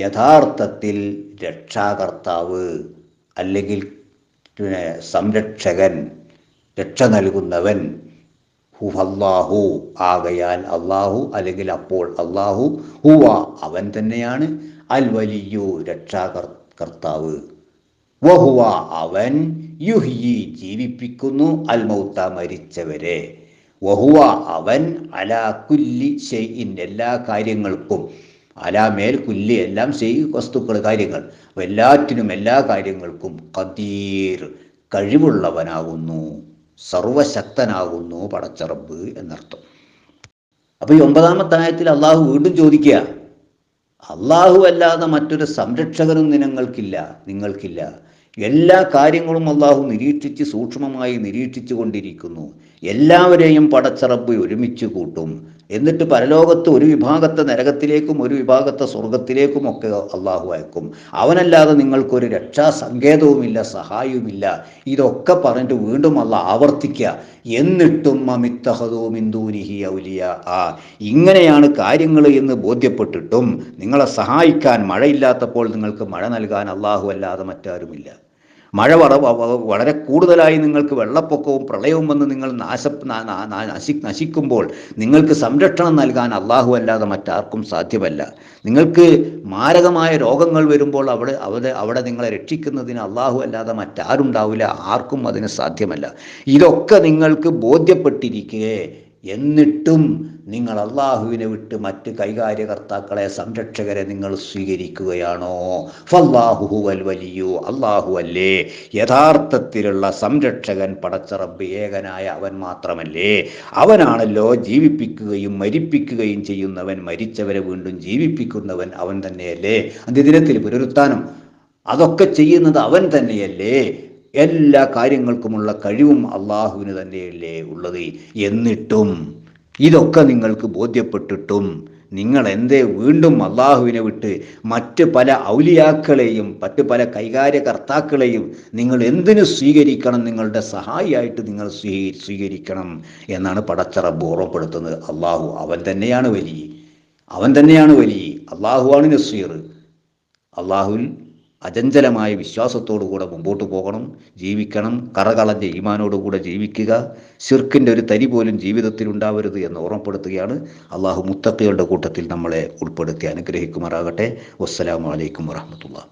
യഥാർത്ഥത്തിൽ രക്ഷാകർത്താവ്, അല്ലെങ്കിൽ സംരക്ഷകൻ, രക്ഷ നൽകുന്നവൻ. അല്ലാഹു ആകയാൽ അള്ളാഹു, അല്ലെങ്കിൽ അപ്പോൾ അള്ളാഹു, ഹുവ അവൻ തന്നെയാണ്, അൽ വലിയ്യു രക്ഷാകർത്താവ്, വഹുവ അവൻ, യുഹ്യി ജീവിപ്പിക്കുന്നു, അൽ മൗത മരിച്ചവരെ, വഹുവ അവൻ, അലാ കുല്ലി ഷൈഇൻ എല്ലാ കാര്യങ്ങൾക്കും, അലാ മേൽ കുല്ലി എല്ലാം, ഷൈഇ വസ്തുക്കൾ കാര്യങ്ങൾ, എല്ലാറ്റിനും എല്ലാ കാര്യങ്ങൾക്കും, ഖദീർ കഴിവുള്ളവനാകുന്നു, സർവശക്തനാകുന്നു പടച്ചറബ് എന്നർത്ഥം. അപ്പോൾ ഈ 9-ാമത്തെ ആയത്തിൽ അള്ളാഹു വീണ്ടും ചോദിക്കുക, അള്ളാഹു അല്ലാതെ മറ്റൊരു സംരക്ഷകനും നിങ്ങൾക്കില്ല. എല്ലാ കാര്യങ്ങളും അള്ളാഹു നിരീക്ഷിച്ച് സൂക്ഷ്മമായി നിരീക്ഷിച്ചു കൊണ്ടിരിക്കുന്നു. എല്ലാവരെയും പടച്ചറബ് ഒരുമിച്ച് കൂട്ടും. എന്നിട്ട് പരലോകത്ത് ഒരു വിഭാഗത്തെ നരകത്തിലേക്കും ഒരു വിഭാഗത്തെ സ്വർഗത്തിലേക്കും ഒക്കെ അള്ളാഹു അയക്കും. അവനല്ലാതെ നിങ്ങൾക്കൊരു രക്ഷാസങ്കേതവുമില്ല, സഹായവുമില്ല. ഇതൊക്കെ പറഞ്ഞിട്ട് വീണ്ടും അള്ളാഹ് ആവർത്തിക്കുക, എന്നിട്ടും അമിത്തഖദൂ മിൻ ദൂനിഹി ഔലിയാ, ഇങ്ങനെയാണ് കാര്യങ്ങൾ എന്ന് ബോധ്യപ്പെട്ടിട്ടും നിങ്ങളെ സഹായിക്കാൻ, മഴയില്ലാത്തപ്പോൾ നിങ്ങൾക്ക് മഴ നൽകാൻ അള്ളാഹു അല്ലാതെ മറ്റാരുമില്ല. മഴ വളരെ കൂടുതലായി നിങ്ങൾക്ക് വെള്ളപ്പൊക്കവും പ്രളയവും വന്ന് നിങ്ങൾ നശിക്കുമ്പോൾ നിങ്ങൾക്ക് സംരക്ഷണം നൽകാൻ അള്ളാഹു അല്ലാതെ മറ്റാർക്കും സാധ്യമല്ല. നിങ്ങൾക്ക് മാരകമായ രോഗങ്ങൾ വരുമ്പോൾ അവിടെ നിങ്ങളെ രക്ഷിക്കുന്നതിന് അള്ളാഹു അല്ലാതെ മറ്റാരുണ്ടാവില്ല, ആർക്കും അതിന് സാധ്യമല്ല. ഇതൊക്കെ നിങ്ങൾക്ക് ബോധ്യപ്പെട്ടിരിക്കെ എന്നിട്ടും നിങ്ങൾ അള്ളാഹുവിനെ വിട്ട് മറ്റ് കൈകാര്യകർത്താക്കളെ, സംരക്ഷകരെ നിങ്ങൾ സ്വീകരിക്കുകയാണോ? ഫല്ലാഹു ഹുവൽ വലിയു, അള്ളാഹു അല്ലേ യഥാർത്ഥത്തിലുള്ള സംരക്ഷകൻ. പടച്ച റബ്ബ് ഏകനായ അവൻ മാത്രമല്ലേ? അവനാണല്ലോ ജീവിപ്പിക്കുകയും മരിപ്പിക്കുകയും ചെയ്യുന്നവൻ, മരിച്ചവരെ വീണ്ടും ജീവിപ്പിക്കുന്നവൻ അവൻ തന്നെയല്ലേ? അന്ത്യദിനത്തിൽ പുനരുത്ഥാനം അതൊക്കെ ചെയ്യുന്നത് അവൻ തന്നെയല്ലേ? എല്ലാ കാര്യങ്ങൾക്കുമുള്ള കഴിവും അള്ളാഹുവിന് തന്നെയല്ലേ ഉള്ളത്? എന്നിട്ടും ഇതൊക്കെ നിങ്ങൾക്ക് ബോധ്യപ്പെട്ടിട്ടും നിങ്ങൾ എന്തേ വീണ്ടും അള്ളാഹുവിനെ വിട്ട് മറ്റ് പല ഔലിയാക്കളെയും മറ്റ് പല കൈകാര്യകർത്താക്കളെയും നിങ്ങൾ എന്തിനു സ്വീകരിക്കണം? നിങ്ങളുടെ സഹായിയായിട്ട് നിങ്ങൾ സ്വീകരിക്കണം എന്നാണ് പടച്ച റബ്ബ് ഓർമ്മപ്പെടുത്തുന്നത്. അള്ളാഹു അവൻ തന്നെയാണ് വലിയ, അവൻ തന്നെയാണ് വലിയ. അള്ളാഹുവാണ് നസീർ. അള്ളാഹുവിൽ അചഞ്ചലമായ വിശ്വാസത്തോടുകൂടെ മുമ്പോട്ട് പോകണം, ജീവിക്കണം. കറകളഞ്ഞ ഈമാനോടുകൂടെ ജീവിക്കുക. ശിർക്കിൻ്റെ ഒരു തരി പോലും ജീവിതത്തിൽ ഉണ്ടാവരുത് എന്ന് ഓർമ്മപ്പെടുത്തുകയാണ്. അള്ളാഹു മുത്തഖികളുടെ കൂട്ടത്തിൽ നമ്മളെ ഉൾപ്പെടുത്തി അനുഗ്രഹിക്കുമാറാകട്ടെ. വസ്സലാമു അലൈക്കും വറഹ്മത്തുള്ളാഹി.